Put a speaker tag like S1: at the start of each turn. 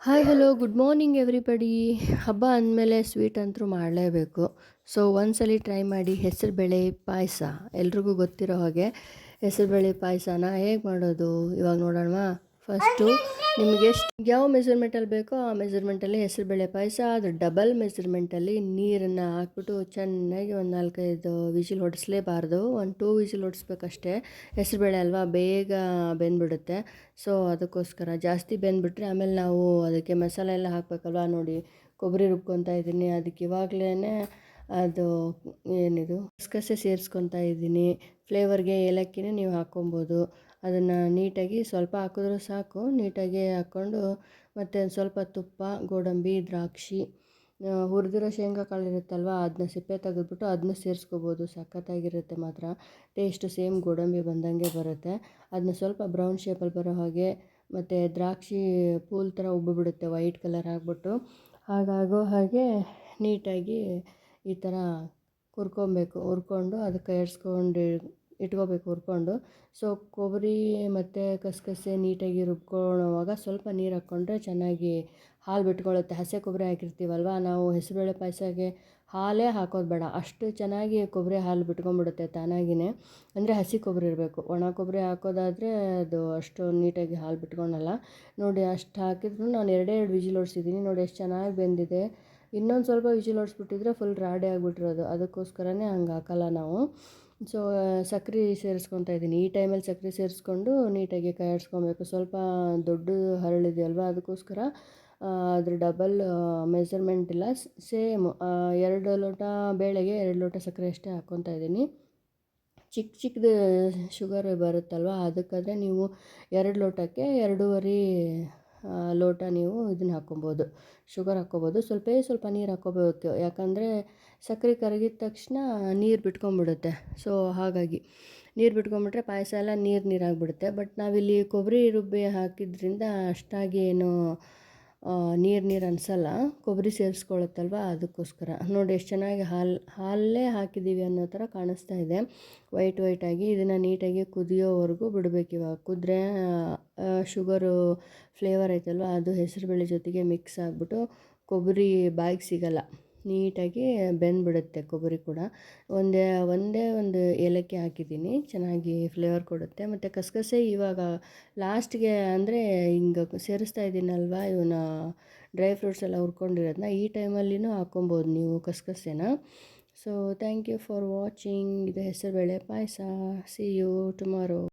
S1: Hi hello good morning everybody. ಹಬ್ಬ ಅಂದಮೇಲೆ sweet ಅಂತೂ ಮಾಡಲೇಬೇಕು. ಸೊ ಒಂದ್ಸಲಿ ಟ್ರೈ ಮಾಡಿ ಹೆಸರುಬೇಳೆ ಪಾಯಸ. ಎಲ್ರಿಗೂ ಗೊತ್ತಿರೋ ಹಾಗೆ ಹೆಸರುಬೇಳೆ ಪಾಯಸನ ಹೇಗೆ ಮಾಡೋದು ಇವಾಗ ನೋಡೋಣವಾ. ಫಸ್ಟು ನಿಮಗೆ ಎಷ್ಟು ಯಾವ ಮೆಜರ್ಮೆಂಟಲ್ಲಿ ಬೇಕೋ ಆ ಮೆಜರ್ಮೆಂಟಲ್ಲಿ ಹೆಸರುಬೇಳೆ ಪಾಯಸ, ಅದು ಡಬಲ್ ಮೆಜರ್ಮೆಂಟಲ್ಲಿ ನೀರನ್ನು ಹಾಕ್ಬಿಟ್ಟು ಚೆನ್ನಾಗಿ ಒಂದು 4-5 ವಿಜಿಲ್ ಹೊಡಿಸ್ಲೇಬಾರ್ದು, ಒಂದು 2 ವಿಜಿಲ್ ಹೊಡಿಸ್ಬೇಕಷ್ಟೇ. ಹೆಸರುಬೇಳೆ ಅಲ್ವಾ, ಬೇಗ ಬೆಂದ್ಬಿಡುತ್ತೆ. ಸೊ ಅದಕ್ಕೋಸ್ಕರ ಜಾಸ್ತಿ ಬೆಂದ್ಬಿಟ್ರೆ ಆಮೇಲೆ ನಾವು ಅದಕ್ಕೆ ಮಸಾಲೆ ಎಲ್ಲ ಹಾಕಬೇಕಲ್ವ. ನೋಡಿ, ಕೊಬ್ಬರಿ ರುಬ್ಕೊತಾ ಇದ್ದೀನಿ, ಅದಕ್ಕೆ ಇವಾಗಲೇ ಅದು ಏನಿದು ಗಸಗಸೆ ಸೇರಿಸ್ಕೊತಾ ಇದ್ದೀನಿ. ಫ್ಲೇವರ್ಗೆ ಏಲಕ್ಕಿನೇ ನೀವು ಹಾಕ್ಕೊಬೋದು. ಅದನ್ನು ನೀಟಾಗಿ ಸ್ವಲ್ಪ ಹಾಕಿದ್ರೂ ಸಾಕು, ನೀಟಾಗಿ ಹಾಕ್ಕೊಂಡು ಮತ್ತು ಒಂದು ಸ್ವಲ್ಪ ತುಪ್ಪ, ಗೋಡಂಬಿ, ದ್ರಾಕ್ಷಿ, ಹುರಿದಿರೋ ಶೇಂಗಾ ಕಾಳು ಇರುತ್ತಲ್ವ, ಅದನ್ನ ಸಿಪ್ಪೆ ತೆಗೆದ್ಬಿಟ್ಟು ಅದನ್ನ ಸೇರಿಸ್ಕೋಬೋದು. ಸಖತ್ತಾಗಿರುತ್ತೆ ಮಾತ್ರ, ಟೇಸ್ಟು ಸೇಮ್ ಗೋಡಂಬಿ ಬಂದಂಗೆ ಬರುತ್ತೆ. ಅದನ್ನ ಸ್ವಲ್ಪ ಬ್ರೌನ್ ಶೇಪಲ್ಲಿ ಬರೋ ಹಾಗೆ, ಮತ್ತು ದ್ರಾಕ್ಷಿ ಪೂಲ್ ಥರ ಉಬ್ಬಿಬಿಡುತ್ತೆ ವೈಟ್ ಕಲರ್ ಆಗಿಬಿಟ್ಟು. ಹಾಗಾಗೋ ಹಾಗೆ ನೀಟಾಗಿ ಈ ಥರ ಹುರ್ಕೊಂಡು ಅದಕ್ಕೆ ಇಟ್ಕೋಬೇಕು ಹುರ್ಕೊಂಡು. ಸೊ ಕೊಬ್ಬರಿ ಮತ್ತು ಗಸಗಸೆ ನೀಟಾಗಿ ರುಬ್ಕೊಳ್ಳೋವಾಗ ಸ್ವಲ್ಪ ನೀರು ಹಾಕ್ಕೊಂಡ್ರೆ ಚೆನ್ನಾಗಿ ಹಾಲು ಬಿಟ್ಕೊಳ್ಳುತ್ತೆ. ಹಸಿ ಕೊಬ್ಬರಿ ಹಾಕಿರ್ತೀವಲ್ವ ನಾವು, ಹೆಸರುಬೇಳೆ ಪಾಯಸಕ್ಕೆ ಹಾಲೇ ಹಾಕೋದು ಬೇಡ, ಅಷ್ಟು ಚೆನ್ನಾಗಿ ಕೊಬ್ಬರಿ ಹಾಲು ಬಿಟ್ಕೊಂಡ್ಬಿಡುತ್ತೆ ತಾನಾಗಿಯೇ. ಅಂದರೆ ಹಸಿ ಕೊಬ್ಬರಿ ಇರಬೇಕು, ಒಣ ಕೊಬ್ಬರಿ ಹಾಕೋದಾದರೆ ಅದು ಅಷ್ಟು ನೀಟಾಗಿ ಹಾಲು ಬಿಟ್ಕೊಳಲ್ಲ. ನೋಡಿ, ಅಷ್ಟು ಹಾಕಿದ್ರು ನಾನು 2 ವಿಜಿಲ್ ಹೊಡ್ಸಿದ್ದೀನಿ. ನೋಡಿ ಎಷ್ಟು ಚೆನ್ನಾಗಿ ಬೆಂದಿದೆ. ಇನ್ನೊಂದು ಸ್ವಲ್ಪ ವಿಜಿಲ್ ಹೊಡ್ಸ್ಬಿಟ್ಟಿದ್ರೆ ಫುಲ್ ರಾಡಿ ಆಗಿಬಿಟ್ಟಿರೋದು, ಅದಕ್ಕೋಸ್ಕರನೇ ಹಂಗೆ ಹಾಕಲ್ಲ ನಾವು. ಸೊ ಸಕ್ಕರೆ ಸೇರಿಸ್ಕೊತಾ ಇದ್ದೀನಿ. ಈ ಟೈಮಲ್ಲಿ ಸಕ್ಕರೆ ಸೇರಿಸ್ಕೊಂಡು ನೀಟಾಗಿ ಕೈ ಆಡಿಸ್ಕೊಬೇಕು. ಸ್ವಲ್ಪ ದೊಡ್ಡ ಹರಳಿದೆಯಲ್ವ, ಅದಕ್ಕೋಸ್ಕರ ಅದ್ರ ಡಬಲ್ ಮೆಜರ್ಮೆಂಟ್ ಇಲ್ಲ, ಸೇಮ್ 2 ಲೋಟ ಬೇಳೆಗೆ 2 ಲೋಟ ಸಕ್ಕರೆ ಅಷ್ಟೇ ಹಾಕ್ಕೊತಾ ಇದ್ದೀನಿ. ಚಿಕ್ಕದು ಶುಗರ್ ಬರುತ್ತಲ್ವ, ಅದಕ್ಕಾದರೆ ನೀವು 2 ಲೋಟಕ್ಕೆ 2.5 ಲೋಟ ನೀವು ಇದನ್ನು ಹಾಕ್ಕೊಬೋದು, ಶುಗರ್ ಹಾಕ್ಕೊಬೋದು. ಸ್ವಲ್ಪ ನೀರು ಹಾಕ್ಕೋಬೇಕು, ಯಾಕಂದರೆ ಸಕ್ಕರೆ ಕರಗಿದ ತಕ್ಷಣ ನೀರು ಬಿಟ್ಕೊಂಡ್ಬಿಡುತ್ತೆ. ಸೊ ಹಾಗಾಗಿ ನೀರು ಬಿಟ್ಕೊಂಡ್ಬಿಟ್ರೆ ಪಾಯಸ ಎಲ್ಲ ನೀರಾಗಿಬಿಡುತ್ತೆ. ಬಟ್ ನಾವಿಲ್ಲಿ ಕೊಬ್ಬರಿ ರುಬ್ಬಿ ಹಾಕಿದ್ರಿಂದ ಅಷ್ಟಾಗಿ ಏನು ನೀರು ಅನಿಸಲ್ಲ, ಕೊಬ್ಬರಿ ಸೇರಿಸ್ಕೊಳ್ಳುತ್ತಲ್ವ, ಅದಕ್ಕೋಸ್ಕರ. ನೋಡಿ ಎಷ್ಟು ಚೆನ್ನಾಗಿ ಹಾಲೇ ಹಾಕಿದ್ದೀವಿ ಅನ್ನೋ ಥರ ಕಾಣಿಸ್ತಾ ಇದೆ, ವೈಟಾಗಿ. ಇದನ್ನು ನೀಟಾಗಿ ಕುದಿಯೋವರೆಗೂ ಬಿಡಬೇಕು. ಇವಾಗ ಕುದ್ರೆ ಶುಗರು ಫ್ಲೇವರ್ ಐತಲ್ವ, ಅದು ಹೆಸರುಬೇಳೆ ಜೊತೆಗೆ ಮಿಕ್ಸ್ ಆಗಿಬಿಟ್ಟು ಕೊಬ್ಬರಿ ಬಾಯಿಗೆ ಸಿಗಲ್ಲ, ನೀಟಾಗಿ ಬೆಂದ್ಬಿಡುತ್ತೆ ಕೊಬ್ಬರಿ ಕೂಡ. ಒಂದೇ ಒಂದು ಏಲಕ್ಕಿ ಹಾಕಿದ್ದೀನಿ, ಚೆನ್ನಾಗಿ ಫ್ಲೇವರ್ ಕೊಡುತ್ತೆ. ಮತ್ತು ಗಸಗಸೆ ಇವಾಗ ಲಾಸ್ಟ್ಗೆ ಅಂದರೆ ಹಿಂಗೆ ಸೇರಿಸ್ತಾ ಇದ್ದೀನಲ್ವ, ಇವನ್ನ ಡ್ರೈ ಫ್ರೂಟ್ಸ್ ಎಲ್ಲ ಹುರ್ಕೊಂಡಿರೋದನ್ನ ಈ ಟೈಮಲ್ಲಿನೂ ಹಾಕ್ಕೊಬೋದು ನೀವು ಗಸಗಸೆನ. So thank you for watching. ಇದು ಹೆಸರುಬೇಳೆ ಪಾಯಸ. C you tomorrow.